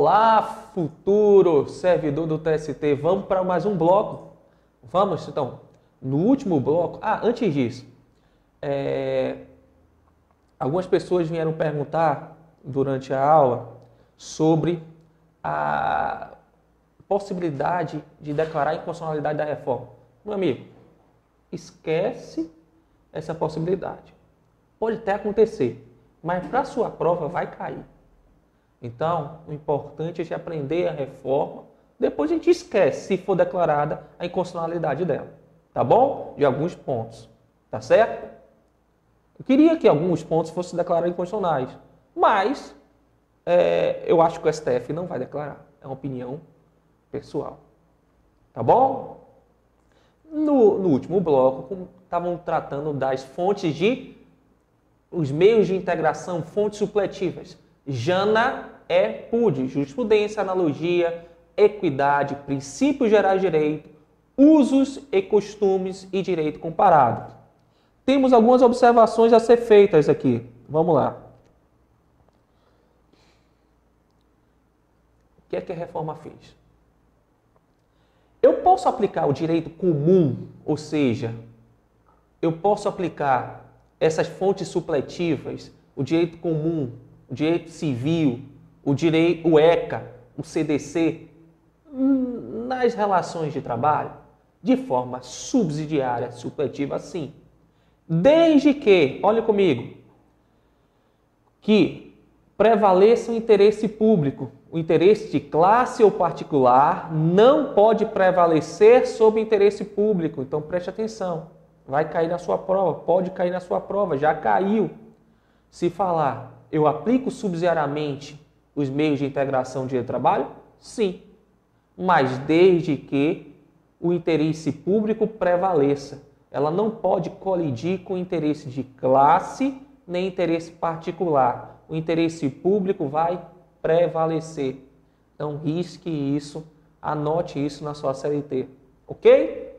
Olá, futuro servidor do TST. Vamos para mais um bloco? Vamos, então. No último bloco... antes disso. Algumas pessoas vieram perguntar durante a aula sobre a possibilidade de declarar a inconstitucionalidade da reforma. Meu amigo, esquece essa possibilidade. Pode até acontecer, mas para a sua prova vai cair. Então, o importante é de aprender a reforma, depois a gente esquece se for declarada a inconstitucionalidade dela. Tá bom? De alguns pontos. Tá certo? Eu queria que alguns pontos fossem declarados inconstitucionais, mas eu acho que o STF não vai declarar. É uma opinião pessoal. Tá bom? No último bloco, estavam tratando das fontes os meios de integração, fontes supletivas. Jana é PUD, jurisprudência, analogia, equidade, princípios gerais de direito, usos e costumes e direito comparado. Temos algumas observações a ser feitas aqui. Vamos lá. O que é que a reforma fez? Eu posso aplicar o direito comum, ou seja, eu posso aplicar essas fontes supletivas, o direito comum, o direito civil, o ECA, o CDC, nas relações de trabalho, de forma subsidiária, supletiva, sim. Desde que, olha comigo, que prevaleça o interesse público. O interesse de classe ou particular não pode prevalecer sobre o interesse público. Então preste atenção. Vai cair na sua prova, pode cair na sua prova, já caiu. Se falar, eu aplico subsidiariamente os meios de integração de direito do trabalho? Sim. Mas desde que o interesse público prevaleça. Ela não pode colidir com o interesse de classe nem interesse particular. O interesse público vai prevalecer. Então, risque isso, anote isso na sua CLT. Ok?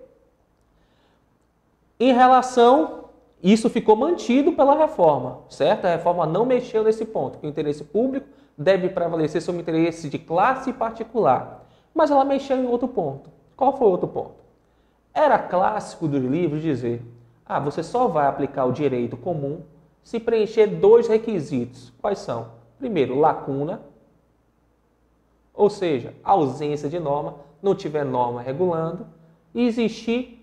Em relação, isso ficou mantido pela reforma, certo? A reforma não mexeu nesse ponto, que o interesse público deve prevalecer sobre o interesse de classe particular. Mas ela mexeu em outro ponto. Qual foi o outro ponto? Era clássico dos livros dizer, você só vai aplicar o direito comum se preencher dois requisitos. Quais são? Primeiro, lacuna, ou seja, ausência de norma, não tiver norma regulando, e existir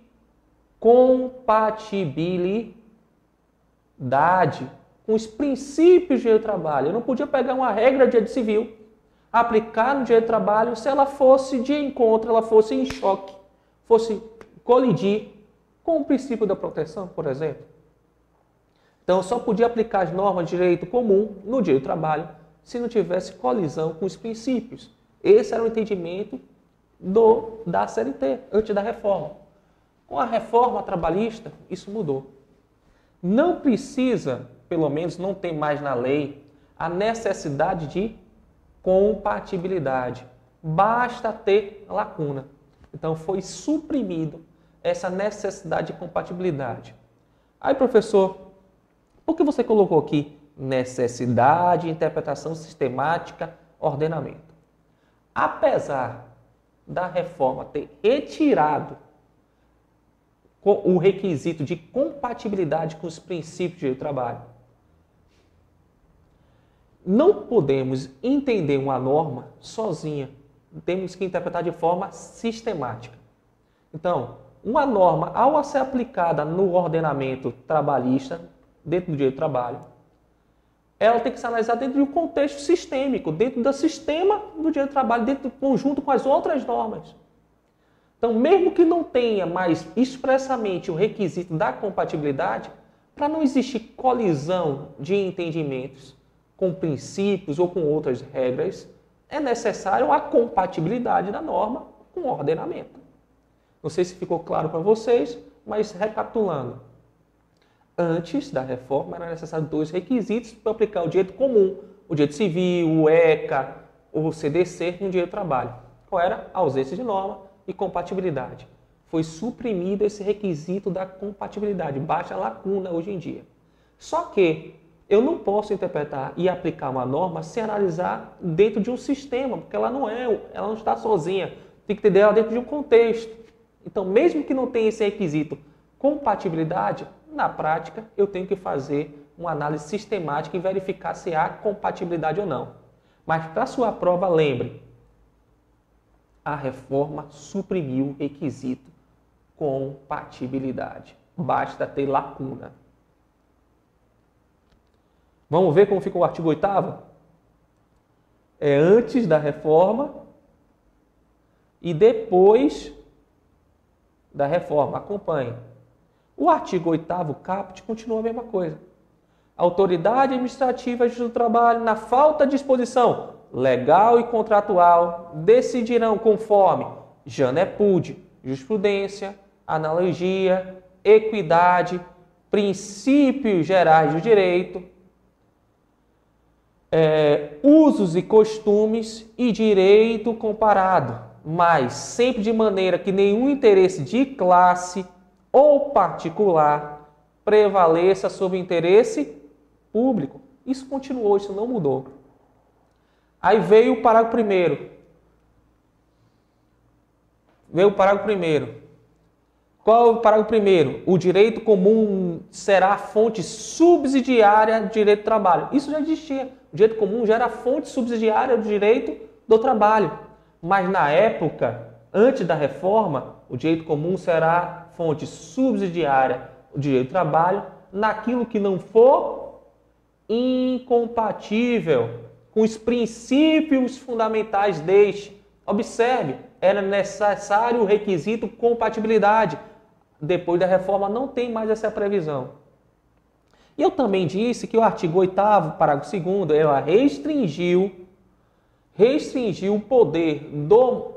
compatibilidade com os princípios de direito do trabalho. Eu não podia pegar uma regra de direito civil, aplicar no direito do trabalho se ela fosse de encontro, ela fosse em choque, fosse colidir com o princípio da proteção, por exemplo. Então, eu só podia aplicar as normas de direito comum no direito do trabalho se não tivesse colisão com os princípios. Esse era o entendimento da CLT, antes da reforma. Com a reforma trabalhista, isso mudou. Não precisa, pelo menos não tem mais na lei, a necessidade de compatibilidade. Basta ter lacuna. Então, foi suprimido essa necessidade de compatibilidade. Aí, professor, por que você colocou aqui necessidade, interpretação sistemática, ordenamento? Apesar da reforma ter retirado o requisito de compatibilidade com os princípios de direito do trabalho, não podemos entender uma norma sozinha. Temos que interpretar de forma sistemática. Então, uma norma, ao ser aplicada no ordenamento trabalhista, dentro do direito do trabalho, ela tem que ser analisada dentro de um contexto sistêmico, dentro do sistema do direito do trabalho, dentro do conjunto com as outras normas. Então, mesmo que não tenha mais expressamente o requisito da compatibilidade, para não existir colisão de entendimentos com princípios ou com outras regras, é necessário a compatibilidade da norma com o ordenamento. Não sei se ficou claro para vocês, mas recapitulando. Antes da reforma, era necessário dois requisitos para aplicar o direito comum, o direito civil, o ECA, o CDC no direito do trabalho. Qual era? A ausência de norma e compatibilidade. Foi suprimido esse requisito da compatibilidade, baixa lacuna hoje em dia. Só que Eu não posso interpretar e aplicar uma norma sem analisar dentro de um sistema, porque ela não está sozinha. Tem que entender ela dentro de um contexto. Então, mesmo que não tenha esse requisito compatibilidade, na prática eu tenho que fazer uma análise sistemática e verificar se há compatibilidade ou não. Mas para a sua prova, lembre, a reforma suprimiu o requisito compatibilidade. Basta ter lacuna. Vamos ver como fica o artigo 8º? É antes da reforma e depois da reforma. Acompanhe. O artigo 8º caput continua a mesma coisa. Autoridade administrativa do trabalho, na falta de disposição legal e contratual, decidirão conforme Janepud, jurisprudência, analogia, equidade, princípios gerais do direito, usos e costumes e direito comparado, mas sempre de maneira que nenhum interesse de classe ou particular prevaleça sobre o interesse público. Isso continuou, isso não mudou. Aí veio o parágrafo primeiro. Qual é o parágrafo primeiro? O direito comum será a fonte subsidiária do direito do trabalho. Isso já existia. O direito comum já era a fonte subsidiária do direito do trabalho. Mas na época, antes da reforma, o direito comum será fonte subsidiária do direito do trabalho naquilo que não for incompatível com os princípios fundamentais deste. Observe, era necessário o requisito compatibilidade. Depois da reforma não tem mais essa previsão. E eu também disse que o artigo 8º, parágrafo 2º, ela restringiu o poder do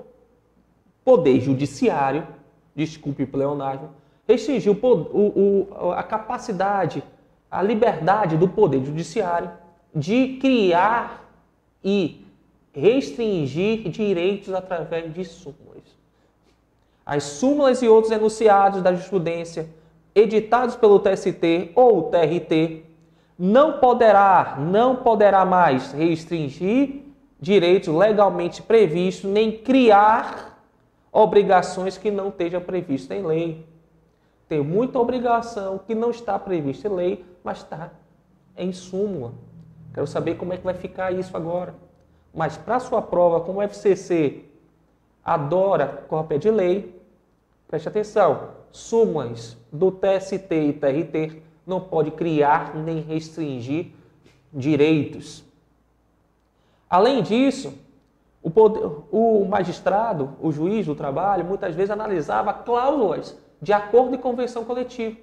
poder judiciário, desculpe o pleonasmo, restringiu a capacidade, a liberdade do poder judiciário de criar e restringir direitos através de súmulas. As súmulas e outros enunciados da jurisprudência editados pelo TST ou TRT não poderá mais restringir direitos legalmente previstos nem criar obrigações que não estejam previstas em lei. Tem muita obrigação que não está prevista em lei, mas está em súmula. Quero saber como é que vai ficar isso agora. Mas para sua prova, como o FCC adora cópia de lei, preste atenção, súmulas do TST e TRT não pode criar nem restringir direitos. Além disso, o magistrado, o juiz do trabalho, muitas vezes analisava cláusulas de acordo e convenção coletiva.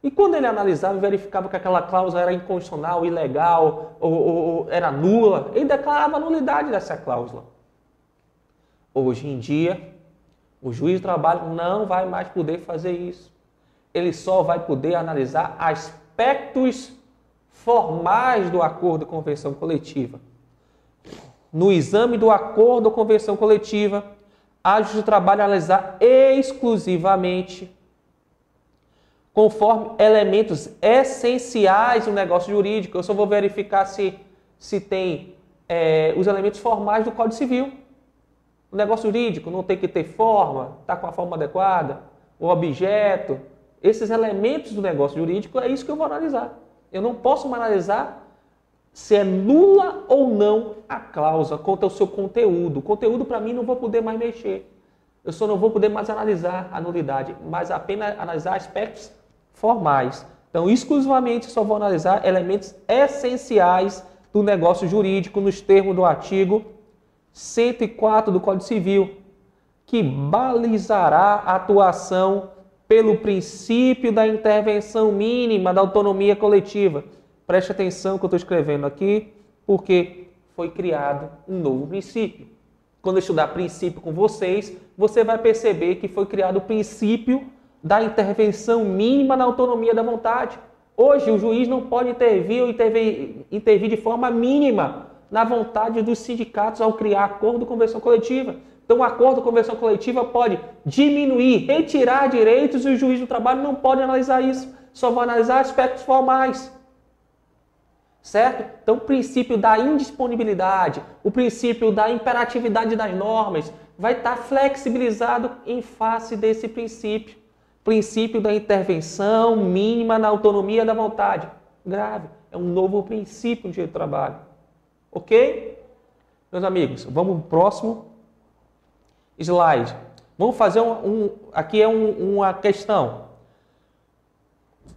E quando ele analisava e verificava que aquela cláusula era inconstitucional, ilegal ou era nula, ele declarava a nulidade dessa cláusula. Hoje em dia, o juiz do trabalho não vai mais poder fazer isso. Ele só vai poder analisar aspectos formais do acordo e convenção coletiva. No exame do acordo ou convenção coletiva, a justiça do trabalho analisar exclusivamente conforme elementos essenciais do negócio jurídico. Eu só vou verificar se tem os elementos formais do Código Civil. O negócio jurídico não tem que ter forma, está com a forma adequada, o objeto. Esses elementos do negócio jurídico é isso que eu vou analisar. Eu não posso analisar se é nula ou não a cláusula quanto ao seu conteúdo. O conteúdo, para mim, não vou poder mais mexer. Eu só não vou poder mais analisar a nulidade, mas apenas analisar aspectos formais. Então, exclusivamente, só vou analisar elementos essenciais do negócio jurídico nos termos do artigo 104 do Código Civil, que balizará a atuação pelo princípio da intervenção mínima da autonomia coletiva. Preste atenção que eu estou escrevendo aqui, porque foi criado um novo princípio. Quando eu estudar princípio com vocês, você vai perceber que foi criado o princípio da intervenção mínima na autonomia da vontade. Hoje, o juiz não pode intervir de forma mínima na vontade dos sindicatos ao criar acordo ou convenção coletiva. Então, o acordo ou convenção coletiva pode diminuir, retirar direitos e o juiz do trabalho não pode analisar isso. Só vai analisar aspectos formais. certo? Então, o princípio da indisponibilidade, o princípio da imperatividade das normas vai estar flexibilizado em face desse princípio. Princípio da intervenção mínima na autonomia da vontade. Grave. É um novo princípio no direito do trabalho. Ok? Meus amigos, vamos para o próximo slide. Vamos fazer aqui é uma questão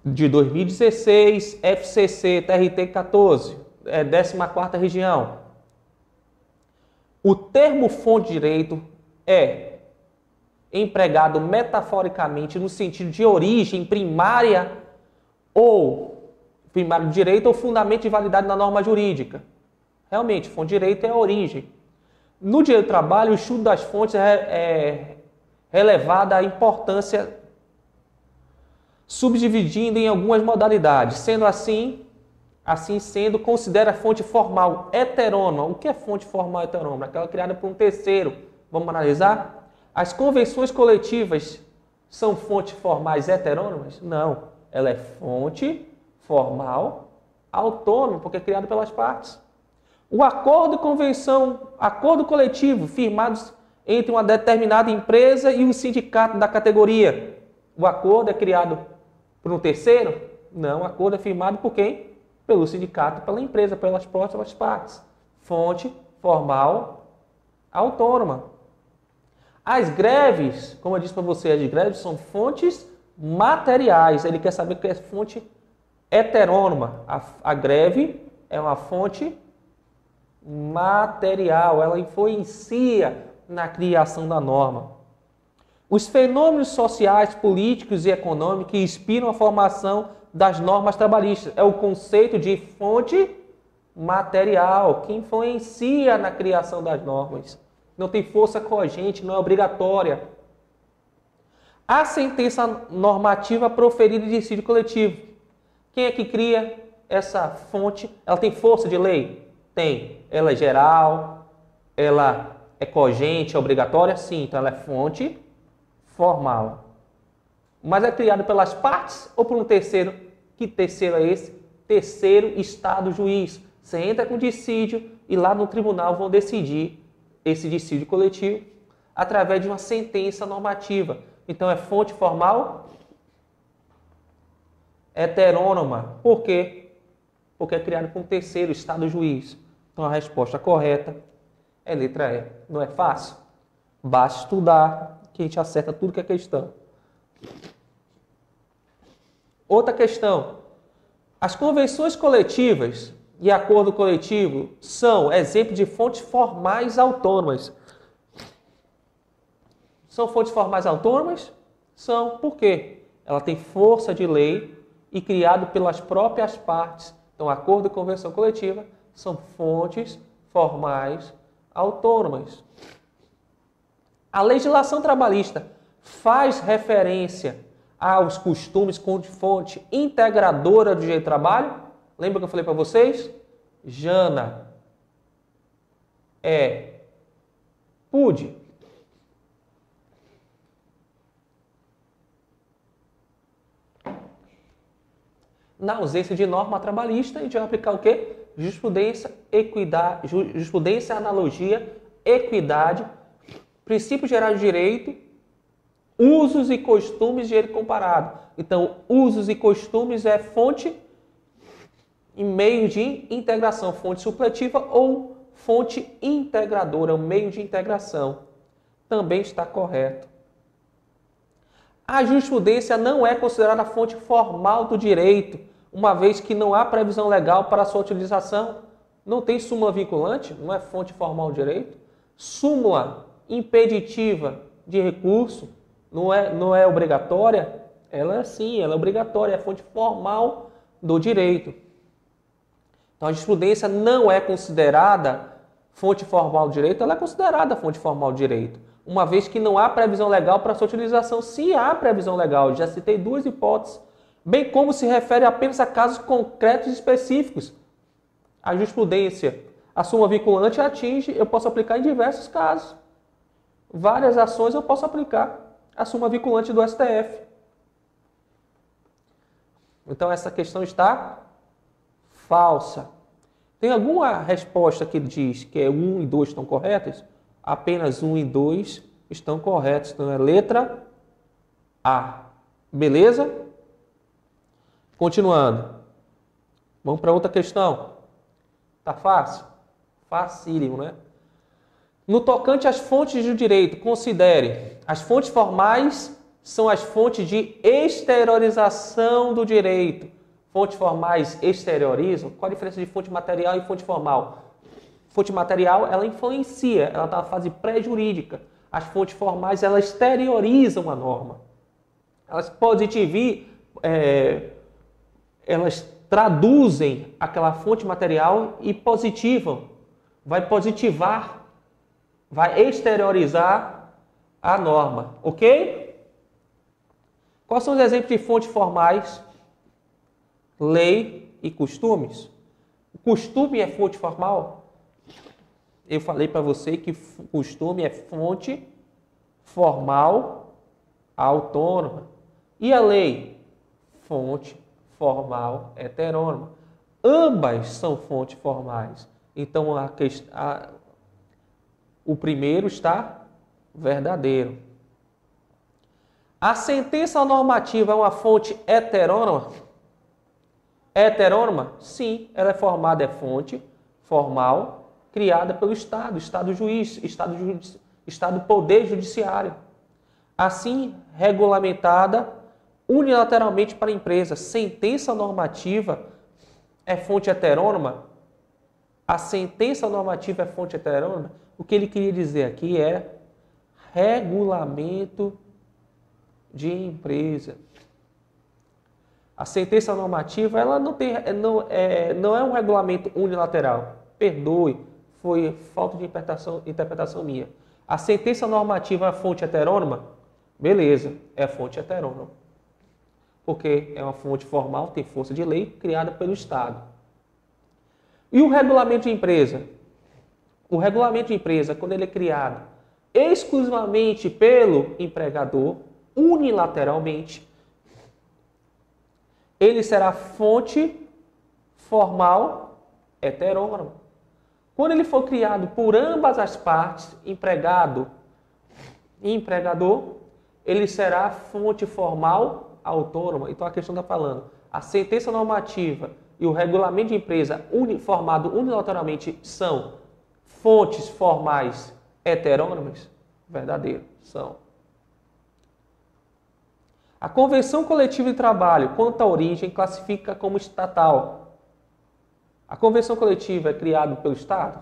de 2016, FCC, TRT 14, 14ª região. O termo fonte de direito é empregado metaforicamente no sentido de origem primária ou primário de direito ou fundamento de validade na norma jurídica. Realmente, fonte de direito é a origem. No direito do trabalho, o estudo das fontes é relevada a importância subdividindo em algumas modalidades. Sendo assim sendo, considera a fonte formal heterônoma. O que é fonte formal heterônoma? Aquela criada por um terceiro. Vamos analisar? As convenções coletivas são fontes formais heterônomas? Não. Ela é fonte formal autônoma, porque é criada pelas partes. O acordo e convenção, acordo coletivo, firmados entre uma determinada empresa e o sindicato da categoria. O acordo é criado por um terceiro? Não, o acordo é firmado por quem? Pelo sindicato, pela empresa, pelas próximas partes. Fonte formal autônoma. As greves, como eu disse para você, as greves são fontes materiais. Ele quer saber o que é fonte heterônoma. A greve é uma fonte material, ela influencia na criação da norma. Os fenômenos sociais, políticos e econômicos que inspiram a formação das normas trabalhistas é o conceito de fonte material, que influencia na criação das normas. Não tem força cogente, não é obrigatória. A sentença normativa proferida em dissídio coletivo. Quem é que cria essa fonte? Ela tem força de lei? Tem. Ela é geral? Ela é cogente, é obrigatória? Sim. Então ela é fonte formal. Mas é criada pelas partes ou por um terceiro? Que terceiro é esse? Terceiro estado juiz. Você entra com dissídio e lá no tribunal vão decidir esse dissídio coletivo através de uma sentença normativa. Então é fonte formal heterônoma. Por quê? Porque é criado por um terceiro estado juiz. Então a resposta correta é letra E. Não é fácil? Basta estudar que a gente acerta tudo que é questão. Outra questão. As convenções coletivas e acordo coletivo são exemplo de fontes formais autônomas. São fontes formais autônomas? São. Por quê? Ela tem força de lei e criado pelas próprias partes. Então, acordo e convenção coletiva são fontes formais autônomas. A legislação trabalhista faz referência aos costumes com fonte integradora do direito do trabalho? Lembra que eu falei para vocês? Jana é pude. Na ausência de norma trabalhista, a gente vai aplicar o quê? Jurisprudência, equidade, jurisprudência, analogia, equidade, princípios gerais de direito, usos e costumes de direito comparado. Então, usos e costumes é fonte em meio de integração, fonte supletiva ou fonte integradora, o meio de integração. Também está correto. A jurisprudência não é considerada fonte formal do direito, uma vez que não há previsão legal para sua utilização. Não tem súmula vinculante, não é fonte formal do direito. Súmula impeditiva de recurso não é obrigatória. Ela é sim, ela é obrigatória, é fonte formal do direito. Então a jurisprudência não é considerada fonte formal do direito, ela é considerada fonte formal do direito, uma vez que não há previsão legal para sua utilização. Se há previsão legal, já citei duas hipóteses, bem como se refere apenas a casos concretos e específicos. A jurisprudência, a súmula vinculante atinge, eu posso aplicar em diversos casos. Várias ações eu posso aplicar a súmula vinculante do STF. Então essa questão está falsa. Tem alguma resposta que diz que é 1 e 2 estão corretas? Apenas 1 e 2 estão corretos. Então é letra A. Beleza? Continuando. Vamos para outra questão. Tá fácil? Facílimo, né? No tocante às fontes do direito, considere as fontes formais são as fontes de exteriorização do direito. Fontes formais exteriorizam. Qual a diferença de fonte material e fonte formal? Fonte material, ela influencia, ela está na fase pré-jurídica. As fontes formais, elas exteriorizam a norma. Elas positivem, elas traduzem aquela fonte material e positivam. Vai positivar, vai exteriorizar a norma, ok? Quais são os exemplos de fontes formais? Lei e costumes. O costume é fonte formal? Eu falei para você que costume é fonte formal autônoma. E a lei? Fonte formal heterônoma. Ambas são fontes formais. Então, o primeiro está verdadeiro. A sentença normativa é uma fonte heterônoma? Heterônoma? Sim, ela é formada, é fonte formal criada pelo Estado, Estado juiz, Estado poder judiciário. Assim, regulamentada unilateralmente para a empresa. Sentença normativa é fonte heterônoma? A sentença normativa é fonte heterônoma? O que ele queria dizer aqui é regulamento de empresa. A sentença normativa ela não é um regulamento unilateral. Perdoe, foi falta de interpretação minha. A sentença normativa é fonte heterônoma? Beleza, é fonte heterônoma. Porque é uma fonte formal, tem força de lei, criada pelo Estado. E o regulamento de empresa? O regulamento de empresa, quando ele é criado exclusivamente pelo empregador, unilateralmente, ele será fonte formal heterônoma. Quando ele for criado por ambas as partes, empregado e empregador, ele será fonte formal autônoma. Então a questão está falando, a sentença normativa e o regulamento de empresa formado unilateralmente são fontes formais heterônomas? Verdadeiro, são. A Convenção Coletiva de Trabalho, quanto à origem, classifica como estatal. A Convenção Coletiva é criada pelo Estado?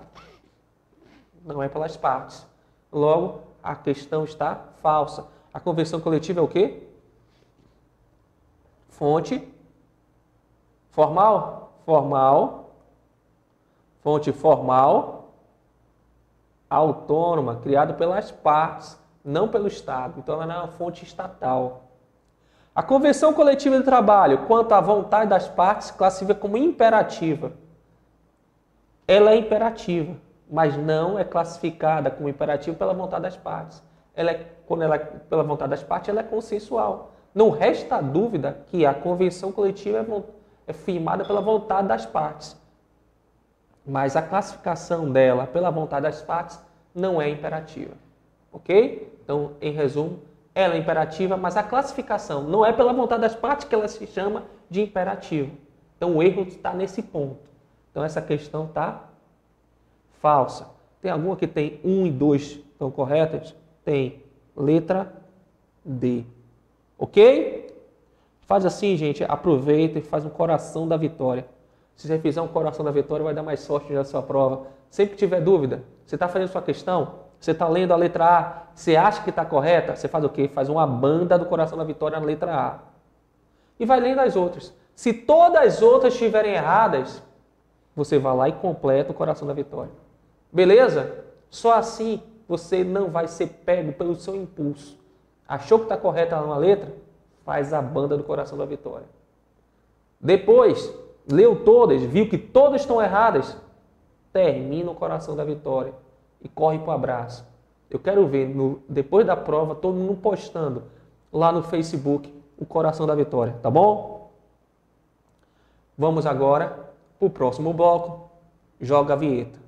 Não é pelas partes. Logo, a questão está falsa. A Convenção Coletiva é o quê? Fonte formal? Formal. Fonte formal autônoma, criada pelas partes, não pelo Estado. Então, ela não é uma fonte estatal. A Convenção Coletiva de Trabalho, quanto à vontade das partes, classifica como imperativa. Ela é imperativa, mas não é classificada como imperativa pela vontade das partes. Quando ela é pela vontade das partes, ela é consensual. Não resta dúvida que a Convenção Coletiva é firmada pela vontade das partes. Mas a classificação dela pela vontade das partes não é imperativa. Ok? Então, em resumo, ela é imperativa, mas a classificação não é pela vontade das partes que ela se chama de imperativa. Então, o erro está nesse ponto. Então, essa questão está falsa. Tem alguma que tem 1 e 2 estão corretas? Tem. Letra D. Ok? Faz assim, gente. Aproveita e faz um coração da vitória. Se você fizer um coração da vitória, vai dar mais sorte na sua prova. Sempre que tiver dúvida, você está fazendo sua questão, você está lendo a letra A, você acha que está correta, você faz o quê? Faz uma banda do coração da vitória na letra A. E vai lendo as outras. Se todas as outras estiverem erradas, você vai lá e completa o coração da vitória. Beleza? Só assim você não vai ser pego pelo seu impulso. Achou que está correta numa letra? Faz a banda do coração da vitória. Depois, leu todas, viu que todas estão erradas, termina o coração da vitória e corre para o abraço. Eu quero ver, depois da prova, todo mundo postando lá no Facebook o coração da vitória, tá bom? Vamos agora para o próximo bloco, Joga a vinheta.